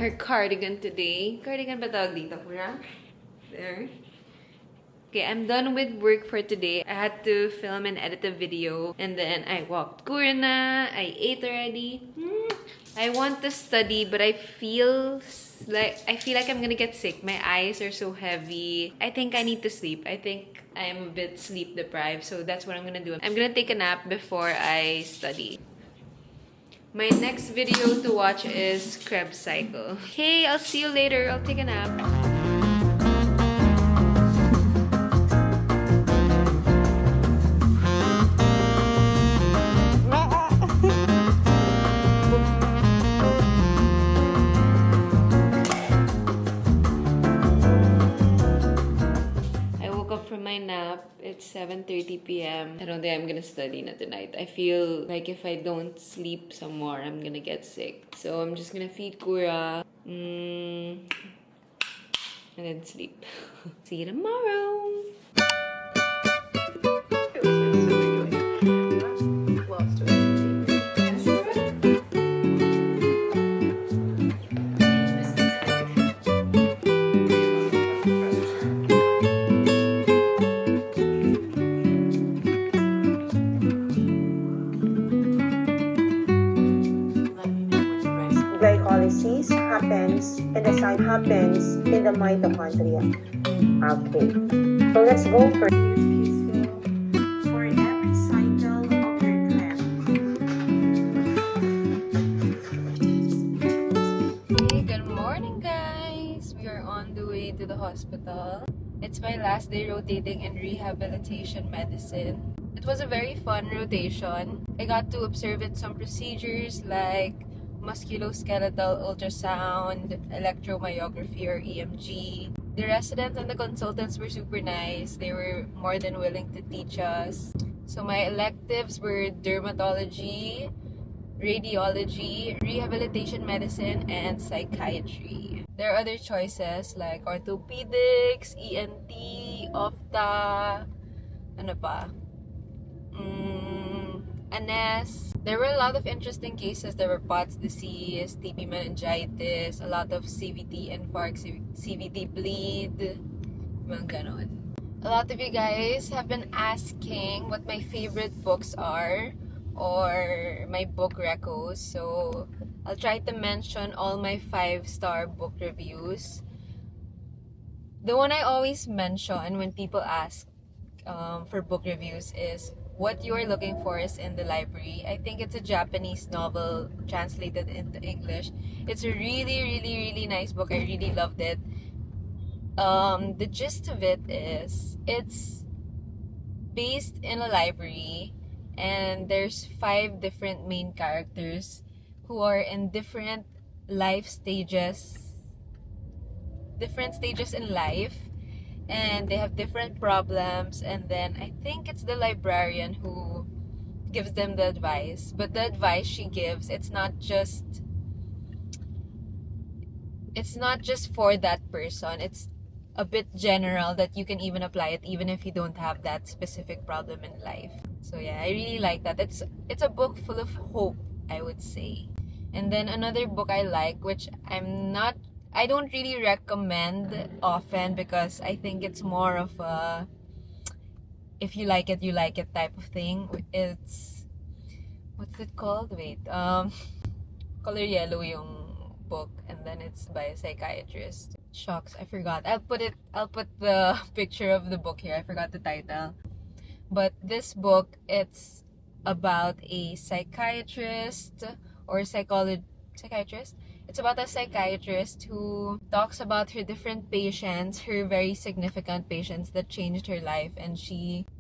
her cardigan today. Cardigan ba tawag dito, Kura? There. Okay, I'm done with work for today. I had to film and edit a video. And then I walked Kura na. I ate already. I want to study, but I feel like I'm gonna get sick. My eyes are so heavy. I think I need to sleep. I think I'm a bit sleep deprived. So that's what I'm gonna do. I'm gonna take a nap before I study. My next video to watch is Krebs Cycle. Okay, I'll see you later. I'll take a nap. From my nap, it's 7:30 p.m. I don't think I'm gonna study na tonight. I feel like if I don't sleep some more, I'm gonna get sick. So I'm just gonna feed Kura and then sleep. See you tomorrow. Glycolysis happens in the mitochondria. Okay, so let's go for every cycle of your cramp. Hey, good morning, guys. We are on the way to the hospital. It's my last day rotating in rehabilitation medicine. It was a very fun rotation. I got to observe some procedures like musculoskeletal ultrasound, electromyography or EMG. The residents and the consultants were super nice. They were more than willing to teach us. So my electives were dermatology, radiology, rehabilitation medicine, and psychiatry. There are other choices like orthopedics, ENT, opta, ano pa? ANES. There were a lot of interesting cases. There were POTS disease, TB meningitis, a lot of CVT infarct, CVT bleed, mga ganon. A lot of you guys have been asking what my favorite books are or my book recos. So I'll try to mention all my 5-star book reviews. The one I always mention when people ask for book reviews is What You Are Looking For Is in the Library. I think it's a Japanese novel translated into English. It's a really nice book. I really loved it. The gist of it is it's based in a library and there's 5 different main characters who are in different stages in life. And they have different problems, and then I think it's the librarian who gives them the advice. But the advice she gives, it's not just for that person. It's a bit general that you can even apply it even if you don't have that specific problem in life. So yeah, I really like that. It's a book full of hope, I would say. And then another book I like, which I don't really recommend often because I think it's more of a if you like it, you like it type of thing. It's, what's it called? Wait, Color Yellow yung book, and then it's by a psychiatrist. Shucks, I forgot. I'll put the picture of the book here. I forgot the title. But this book, it's about a psychiatrist or psychiatrist. It's about a psychiatrist who talks about her different patients, her very significant patients that changed her life. And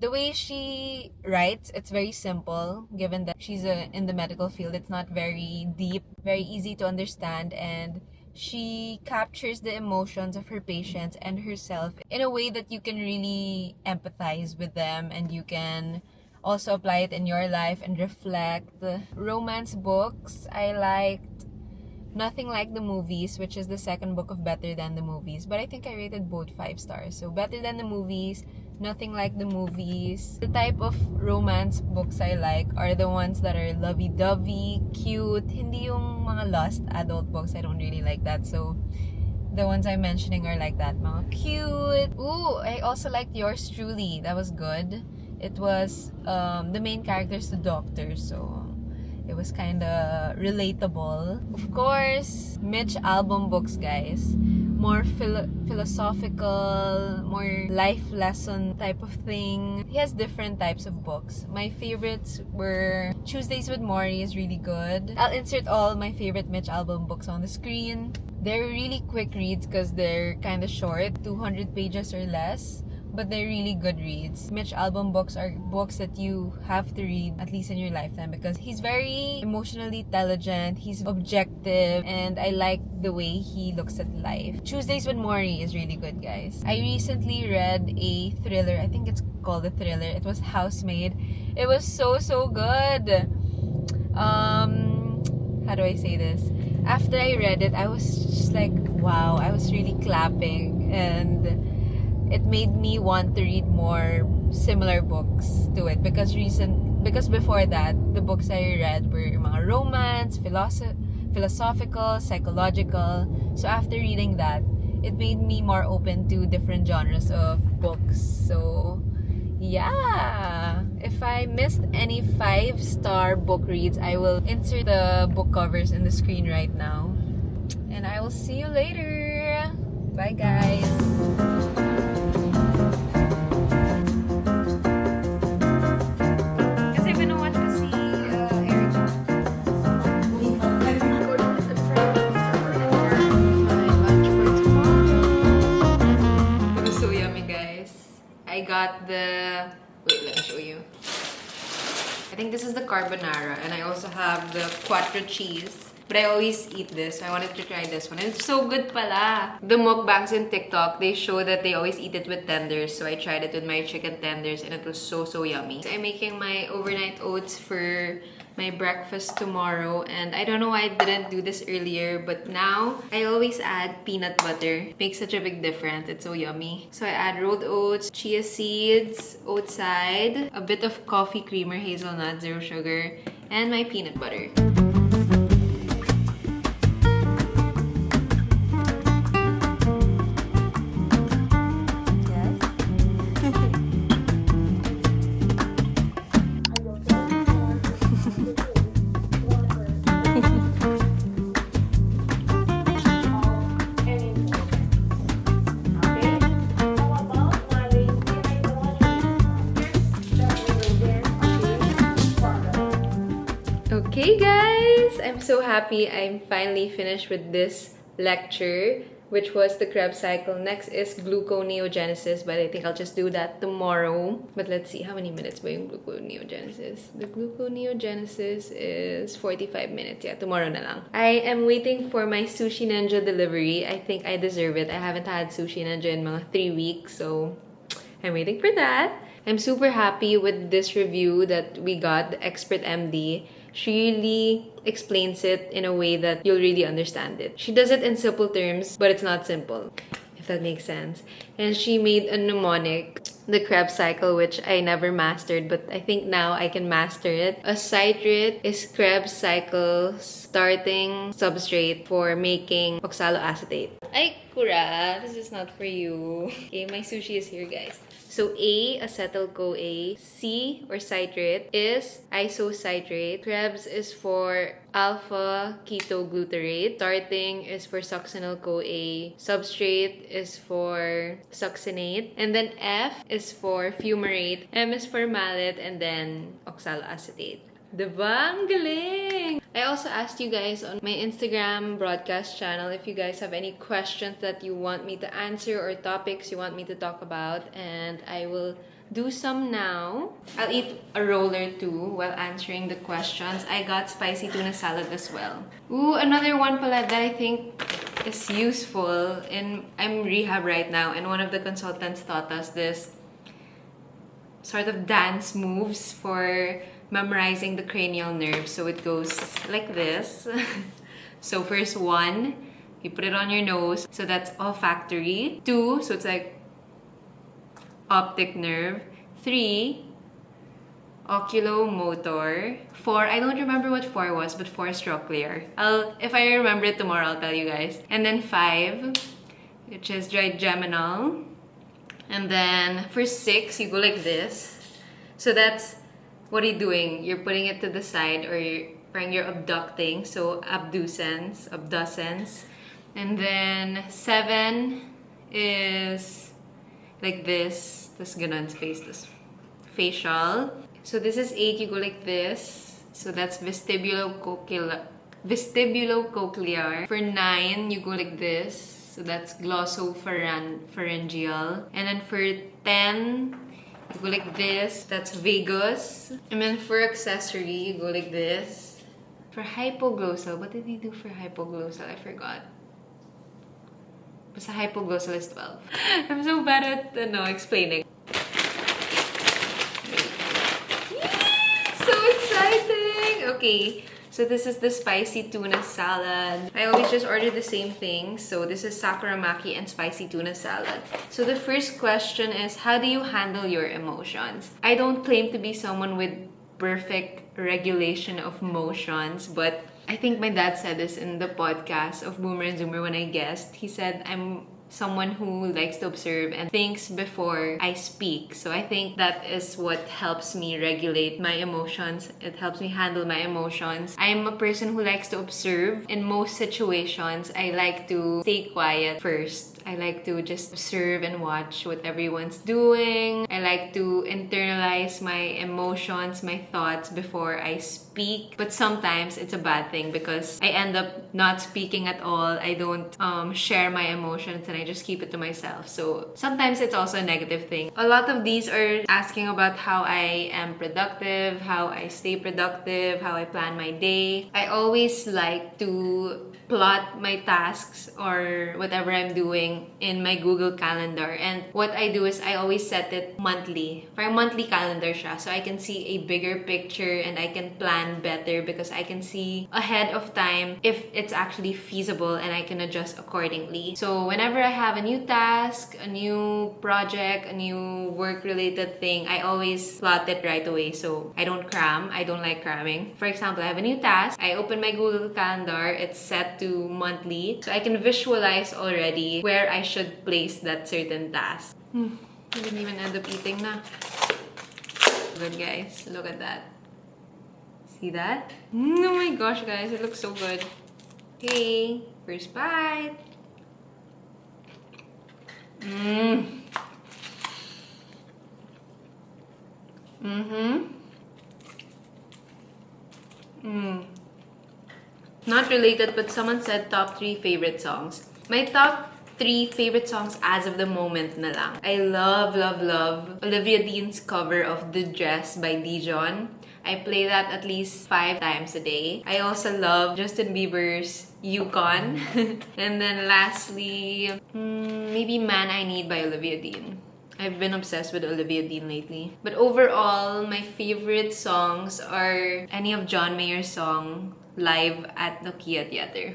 the way she writes, it's very simple, given that she's in the medical field. It's not very deep, very easy to understand. And she captures the emotions of her patients and herself in a way that you can really empathize with them and you can also apply it in your life and reflect. Romance books, I liked Nothing Like the Movies, which is the second book of Better Than the Movies. But I think I rated both 5 stars. So Better Than the Movies, nothing like the movies. The type of romance books I like are the ones that are lovey-dovey, cute. Hindi yung mga lost adult books. I don't really like that. So, the ones I'm mentioning are like that. Mga cute. Ooh, I also liked Yours Truly. That was good. It was, the main character is the doctor. So, it was kind of relatable. Of course, Mitch album books, guys. More philosophical, more life lesson type of thing. He has different types of books. My favorites were Tuesdays with Morrie is really good. I'll insert all my favorite Mitch album books on the screen. They're really quick reads because they're kind of short, 200 pages or less. But they're really good reads. Mitch album books are books that you have to read at least in your lifetime because he's very emotionally intelligent, he's objective, and I like the way he looks at life. Tuesdays with Morrie is really good, guys. I recently read a thriller. I think it's called a thriller. It was Housemaid. It was so good. How do I say this? After I read it, I was just like, wow, I was really clapping, and it made me want to read more similar books to it because before that, the books I read were mga romance, philosophical, psychological. So after reading that, it made me more open to different genres of books. So yeah, if I missed any 5-star book reads, I will insert the book covers in the screen right now. And I will see you later. Bye, guys. I got the... Wait, let me show you. I think this is the carbonara, and I also have the quattro cheese. But I always eat this, so I wanted to try this one. And it's so good pala. The mukbangs in TikTok, they show that they always eat it with tenders. So I tried it with my chicken tenders, and it was so yummy. So I'm making my overnight oats for my breakfast tomorrow, and I don't know why I didn't do this earlier, but now I always add peanut butter. It makes such a big difference. It's so yummy. So I add rolled oats, chia seeds, oat side, a bit of coffee creamer, hazelnut, zero sugar, and my peanut butter. Okay guys, I'm so happy I'm finally finished with this lecture, which was the Krebs cycle. Next is gluconeogenesis, but I think I'll just do that tomorrow. But let's see, how many minutes ba yung gluconeogenesis? The gluconeogenesis is 45 minutes. Yeah, tomorrow na lang. I am waiting for my Sushi Ninja delivery. I think I deserve it. I haven't had Sushi Ninja in mga 3 weeks, so I'm waiting for that. I'm super happy with this review that we got, the Expert MD. She really explains it in a way that you'll really understand it. She does it in simple terms, but it's not simple, if that makes sense. And she made a mnemonic, the Krebs cycle, which I never mastered, but I think now I can master it. A citrate is Krebs cycle starting substrate for making oxaloacetate. Ay, Kura, this is not for you. Okay, my sushi is here, guys. So A, acetyl-CoA. C, or citrate, is isocitrate. Krebs is for alpha-ketoglutarate. Starting is for succinyl-CoA. Substrate is for succinate. And then F is for fumarate. M is for malate. And then oxaloacetate. Diba? Ang galing! I also asked you guys on my Instagram broadcast channel if you guys have any questions that you want me to answer or topics you want me to talk about, and I will do some now. I'll eat a roll or two while answering the questions. I got spicy tuna salad as well. Ooh, another one pala that I think is useful. I'm rehab right now, and one of the consultants taught us this sort of dance moves for memorizing the cranial nerve. So it goes like this. So first 1, you put it on your nose, so that's olfactory. 2, so it's like optic nerve. 3, oculomotor. 4, I don't remember what 4 was, but 4 is trochlear. If I remember it tomorrow, I'll tell you guys. And then 5, which is trigeminal. And then for 6, you go like this. So that's, what are you doing? You're putting it to the side, or you're abducting. So abducens. And then 7 is like this. This ganun's face, this facial. So this is 8, you go like this. So that's vestibulocochlear. For 9, you go like this. So that's glossopharyngeal. And then for 10, you go like this. That's vagus. And then for accessory, you go like this. For hypoglossal, what did he do for hypoglossal? I forgot. Basta hypoglossal is 12. I'm so bad at explaining. So exciting! Okay, so this is the spicy tuna salad. I always just order the same thing. So this is sakuramaki and spicy tuna salad. So the first question is, how do you handle your emotions? I don't claim to be someone with perfect regulation of emotions, but I think my dad said this in the podcast of Boomer and Zoomer when I guessed. He said, I'm someone who likes to observe and thinks before I speak. So I think that is what helps me regulate my emotions. It helps me handle my emotions. I'm a person who likes to observe. In most situations, I like to stay quiet first. I like to just observe and watch what everyone's doing. I like to internalize my emotions, my thoughts before I speak. But sometimes it's a bad thing because I end up not speaking at all. I don't share my emotions and I just keep it to myself. So sometimes it's also a negative thing. A lot of these are asking about how I am productive, how I stay productive, how I plan my day. I always like to plot my tasks or whatever I'm doing in my Google Calendar. And what I do is I always set it monthly. Parang monthly calendar siya. So I can see a bigger picture and I can plan better because I can see ahead of time if it's actually feasible and I can adjust accordingly. So whenever I have a new task, a new project, a new work-related thing, I always plot it right away. So I don't cram. I don't like cramming. For example, I have a new task. I open my Google Calendar. It's set to monthly. So I can visualize already where I should place that certain task. I didn't even end up eating na. Good guys, look at that. See that? Oh my gosh guys, it looks so good. Okay, first bite. Not related, but someone said top 3 favorite songs. My top 3 favorite songs as of the moment na lang. I love Olivia Dean's cover of The Dress by Dijon. I play that at least 5 times a day. I also love Justin Bieber's Yukon. And then lastly, maybe Man I Need by Olivia Dean. I've been obsessed with Olivia Dean lately. But overall, my favorite songs are any of John Mayer's song live at Nokia Theater.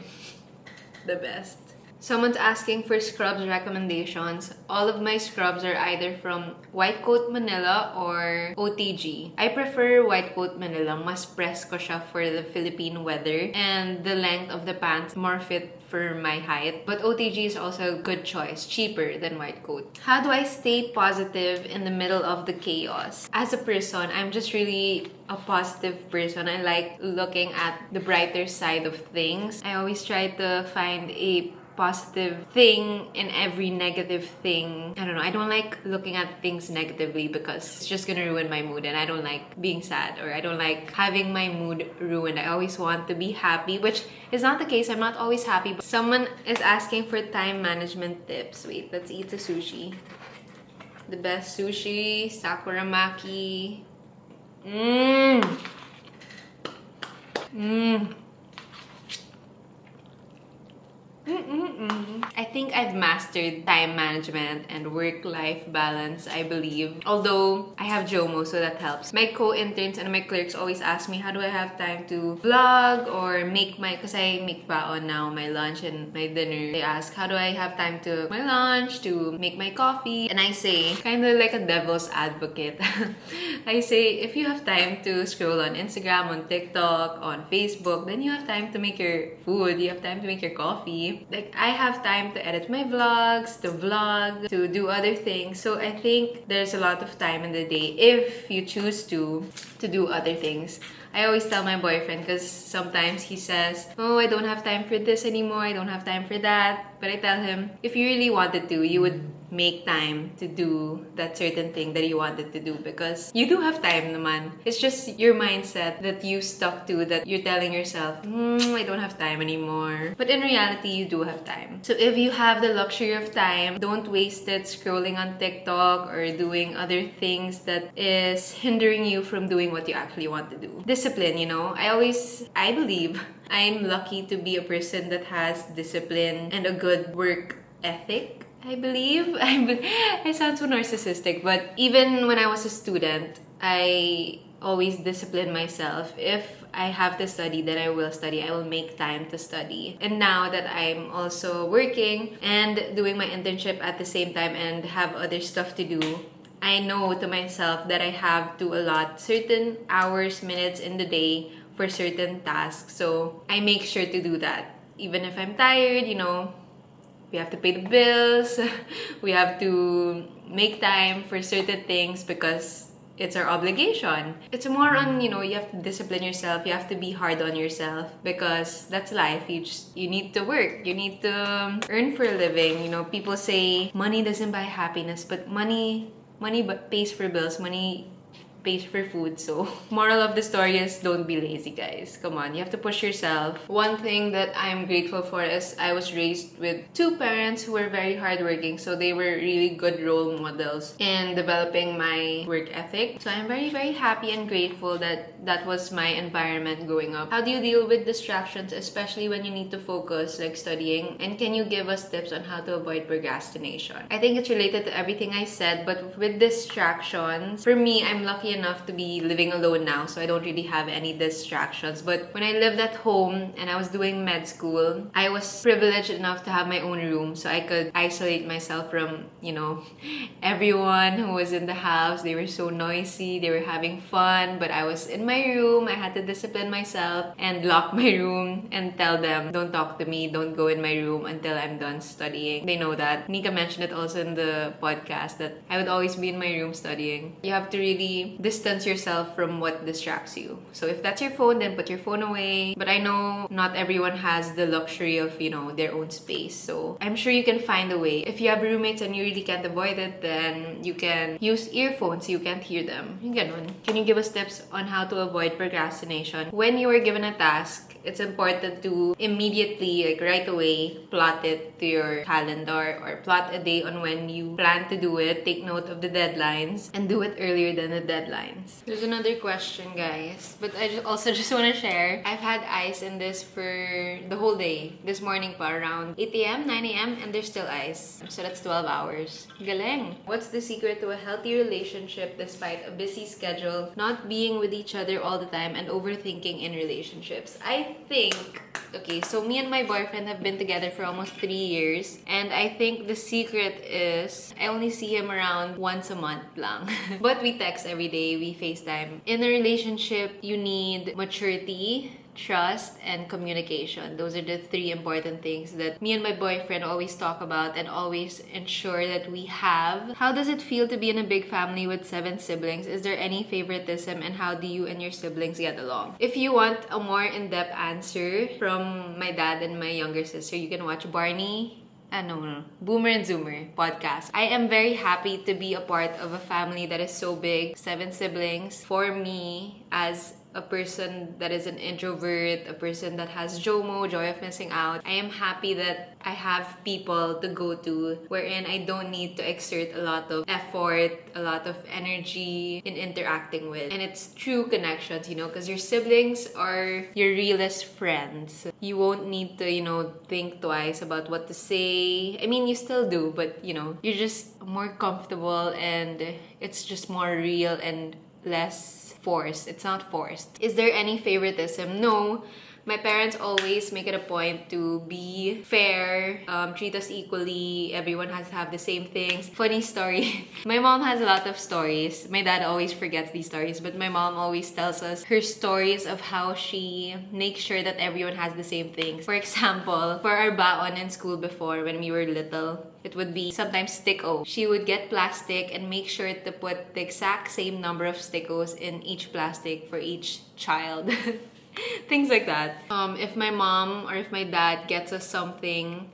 The best. Someone's asking for scrubs recommendations. All of my scrubs are either from White Coat Manila or OTG. I prefer White Coat Manila. Mas press ko siya for the Philippine weather. And the length of the pants more fit for my height. But OTG is also a good choice. Cheaper than White Coat. How do I stay positive in the middle of the chaos? As a person, I'm just really a positive person. I like looking at the brighter side of things. I always try to find a positive thing in every negative thing. I don't know. I don't like looking at things negatively because it's just gonna ruin my mood, and I don't like being sad, or I don't like having my mood ruined. I always want to be happy, which is not the case. I'm not always happy. But someone is asking for time management tips. Wait, let's eat the sushi. The best sushi, sakuramaki. I think I've mastered time management and work-life balance, I believe. Although I have JOMO, so that helps. My co-interns and my clerks always ask me, how do I have time to vlog or make my, because I make baon now, my lunch and my dinner. They ask, how do I have time to my lunch, to make my coffee? And I say, kind of like a devil's advocate. I say, if you have time to scroll on Instagram, on TikTok, on Facebook, then you have time to make your food, you have time to make your coffee. Like, I have time to edit my vlogs, to vlog, to do other things. So I think there's a lot of time in the day if you choose to do other things. I always tell my boyfriend, because sometimes he says, oh, I don't have time for this anymore, I don't have time for that. But I tell him, if you really wanted to, you would make time to do that certain thing that you wanted to do, because you do have time naman. It's just your mindset that you stuck to, that you're telling yourself, I don't have time anymore. But in reality, you do have time. So if you have the luxury of time, don't waste it scrolling on TikTok or doing other things that is hindering you from doing what you actually want to do. Discipline, you know, I believe I'm lucky to be a person that has discipline and a good work ethic. I believe. I sound so narcissistic, but even when I was a student, I always discipline myself. If I have to study, then I will study. I will make time to study. And now that I'm also working and doing my internship at the same time and have other stuff to do, I know to myself that I have to allot certain hours, minutes in the day for certain tasks. So I make sure to do that. Even if I'm tired, you know, we have to pay the bills, we have to make time for certain things because it's our obligation. It's more on, you know, you have to discipline yourself, you have to be hard on yourself because that's life. You need to work, you need to earn for a living. You know, people say money doesn't buy happiness, but money pays for bills, money pays for food. So moral of the story is, don't be lazy, guys. Come on, you have to push yourself. One thing that I'm grateful for is I was raised with two parents who were very hardworking, so they were really good role models in developing my work ethic. So I'm very, very happy and grateful that that was my environment growing up. How do you deal with distractions, especially when you need to focus, like studying? And can you give us tips on how to avoid procrastination? I think it's related to everything I said, but with distractions, for me, I'm lucky enough to be living alone now, so I don't really have any distractions. But when I lived at home and I was doing med school, I was privileged enough to have my own room, so I could isolate myself from, you know, everyone who was in the house. They were so noisy, they were having fun, but I was in my room. I had to discipline myself and lock my room and tell them, don't talk to me, don't go in my room until I'm done studying. They know that. Nika mentioned it also in the podcast that I would always be in my room studying. You have to really distance yourself from what distracts you. So if that's your phone, then put your phone away. But I know not everyone has the luxury of, you know, their own space. So I'm sure you can find a way. If you have roommates and you really can't avoid it, then you can use earphones so you can't hear them. Yung ganun. Can you give us tips on how to avoid procrastination? When you are given a task, it's important to immediately, like right away, plot it to your calendar or plot a day on when you plan to do it. Take note of the deadlines and do it earlier than the deadlines. There's another question, guys, but I also just want to share. I've had ice in this for the whole day. This morning pa around 8 a.m., 9 a.m. and there's still ice. So that's 12 hours. Galing! What's the secret to a healthy relationship despite a busy schedule, not being with each other all the time, and overthinking in relationships? I think, okay, so me and my boyfriend have been together for almost 3 years, and I think the secret is I only see him around once a month lang. But we text every day, we FaceTime. In a relationship, you need maturity, trust, and communication. Those are the 3 important things that me and my boyfriend always talk about and always ensure that we have. How does it feel to be in a big family with 7 siblings? Is there any favoritism, and how do you and your siblings get along? If you want a more in-depth answer from my dad and my younger sister, you can watch Barney. Boomer and Zoomer podcast. I am very happy to be a part of a family that is so big, 7 siblings. For me, as a person that is an introvert, a person that has JOMO, joy of missing out, I am happy that I have people to go to wherein I don't need to exert a lot of effort, a lot of energy in interacting with. And it's true connections, you know, because your siblings are your realest friends. You won't need to, you know, think twice about what to say. I mean, you still do, but, you know, you're just more comfortable and it's just more real and less forced. It's not forced. Is there any favoritism? No. My parents always make it a point to be fair, treat us equally, everyone has to have the same things. Funny story, my mom has a lot of stories. My dad always forgets these stories, but my mom always tells us her stories of how she makes sure that everyone has the same things. For example, for our baon in school before, when we were little, it would be sometimes stick-o. She would get plastic and make sure to put the exact same number of stick-os in each plastic for each child. Things like that. If my mom or if my dad gets us something,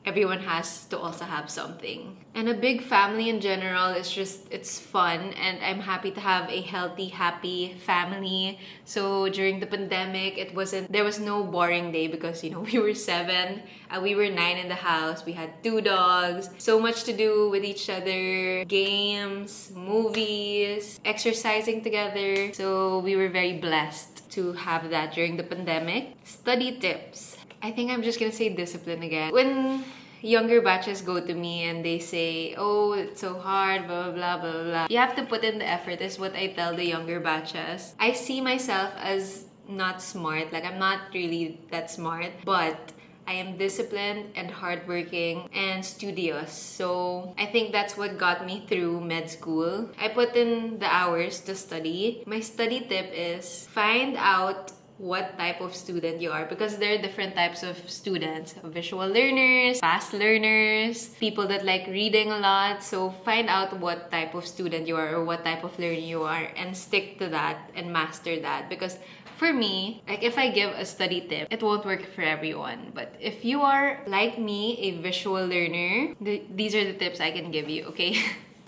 everyone has to also have something. And a big family in general is just, it's fun, and I'm happy to have a healthy, happy family. So during the pandemic, there was no boring day because, you know, we were 7, we were 9 in the house, we had 2 dogs, so much to do with each other, games, movies, exercising together. So we were very blessed to have that during the pandemic. Study tips. I think I'm just gonna say discipline again. When younger batches go to me and they say, oh, it's so hard, blah, blah, blah, blah, blah. You have to put in the effort is what I tell the younger batches. I see myself as not smart. Like, I'm not really that smart, but I am disciplined and hardworking and studious. So I think that's what got me through med school. I put in the hours to study. My study tip is find out what type of student you are, because there are different types of students: visual learners, fast learners, people that like reading a lot. So find out what type of student you are or what type of learner you are and stick to that and master that. Because for me, like, if I give a study tip, it won't work for everyone. But if you are like me, a visual learner, these are the tips I can give you, okay?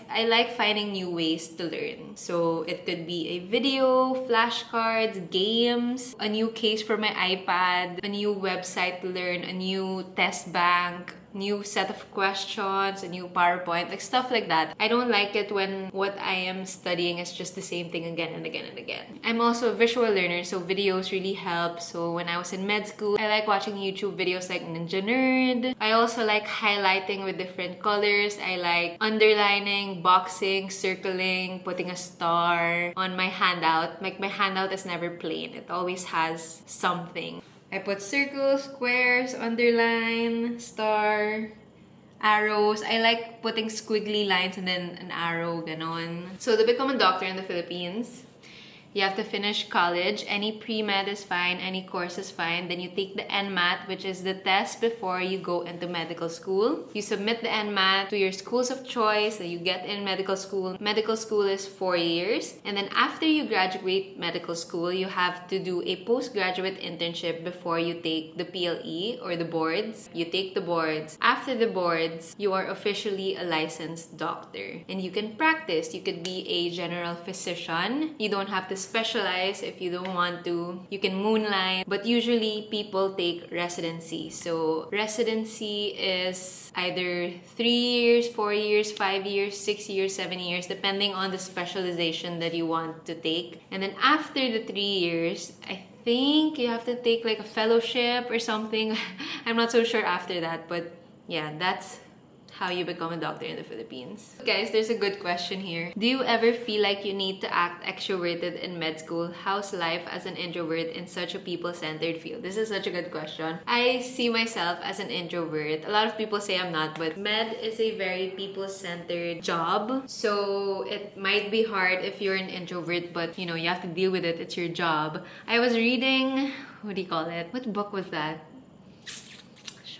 I like finding new ways to learn. So it could be a video, flashcards, games, a new case for my iPad, a new website to learn, a new test bank, new set of questions, a new PowerPoint, like stuff like that. I don't like it when what I am studying is just the same thing again and again and again. I'm also a visual learner, so videos really help. So when I was in med school, I like watching YouTube videos like Ninja Nerd. I also like highlighting with different colors. I like underlining, boxing, circling, putting a star on my handout. Like, my handout is never plain. It always has something. I put circles, squares, underline, star, arrows. I like putting squiggly lines and then an arrow, ganon. So to become a doctor in the Philippines, you have to finish college. Any pre-med is fine, any course is fine. Then you take the NMAT, which is the test before you go into medical school. You submit the NMAT to your schools of choice that you get in medical school. Medical school is 4 years. And then after you graduate medical school, you have to do a postgraduate internship before you take the PLE or the boards. You take the boards. After the boards, you are officially a licensed doctor. And you can practice. You could be a general physician. You don't have to specialize if you don't want to. You can moonlight, but usually people take residency. So residency is either 3 years, 4 years, 5 years, 6 years, 7 years, depending on the specialization that you want to take. And then after the 3 years, I think you have to take like a fellowship or something. I'm not so sure after that, but yeah, that's how you become a doctor in the Philippines. Guys, there's a good question here. Do you ever feel like you need to act extroverted in med school? How's life as an introvert in such a people-centered field? This is such a good question. I see myself as an introvert. A lot of people say I'm not, but med is a very people-centered job. So it might be hard if you're an introvert, but you know, you have to deal with it. It's your job. I was reading, what do you call it? What book was that?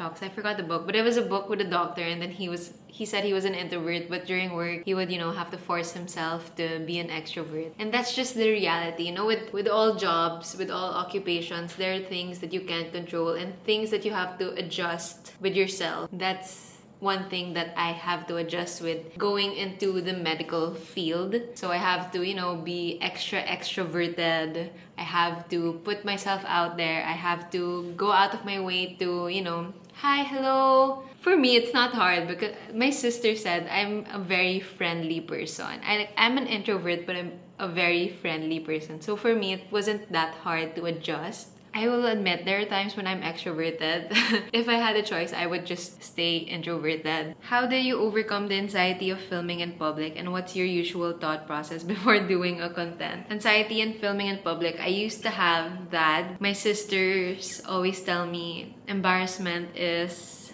I forgot the book, but it was a book with a doctor, and then he said he was an introvert, but during work he would, you know, have to force himself to be an extrovert. And that's just the reality, you know, with all jobs, with all occupations, there are things that you can't control and things that you have to adjust with yourself. That's one thing that I have to adjust with going into the medical field. So I have to, be extra extroverted. I have to put myself out there. I have to go out of my way to, hi, hello. For me, it's not hard because my sister said I'm a very friendly person. I'm an introvert, but I'm a very friendly person. So for me, it wasn't that hard to adjust. I will admit there are times when I'm extroverted. If I had a choice, I would just stay introverted. How do you overcome the anxiety of filming in public, and what's your usual thought process before doing a content? Anxiety in filming in public, I used to have that. My sisters always tell me embarrassment is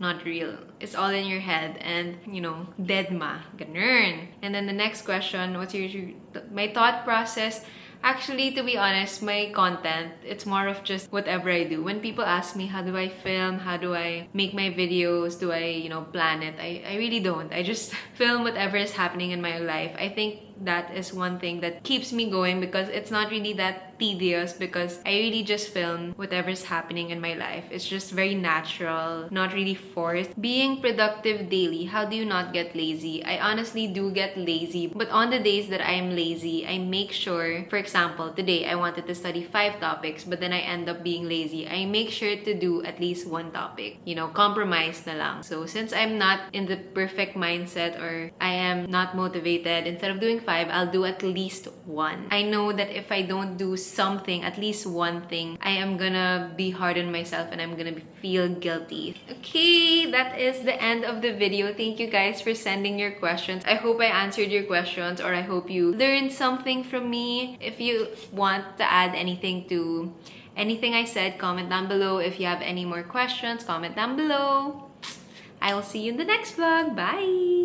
not real. It's all in your head and, dead ma. Ganun. And then the next question, what's my thought process? Actually, to be honest, my content, it's more of just whatever I do. When people ask me, how do I film? How do I make my videos? Do I, plan it? I really don't. I just film whatever is happening in my life. I think that is one thing that keeps me going because it's not really that tedious because I really just film whatever's happening in my life. It's just very natural, not really forced. Being productive daily, how do you not get lazy? I honestly do get lazy, but on the days that I am lazy, I make sure, for example, today I wanted to study 5 topics, but then I end up being lazy. I make sure to do at least 1 topic. Compromise na lang. So since I'm not in the perfect mindset or I am not motivated, instead of doing 5, I'll do at least 1. I know that if I don't do something, at least one thing, I am gonna be hard on myself and I'm gonna feel guilty. Okay, that is the end of the video. Thank you guys for sending your questions. I hope I answered your questions, or I hope you learned something from me. If you want to add anything to anything I said, comment down below. If you have any more questions, comment down below. I will see you in the next vlog. Bye!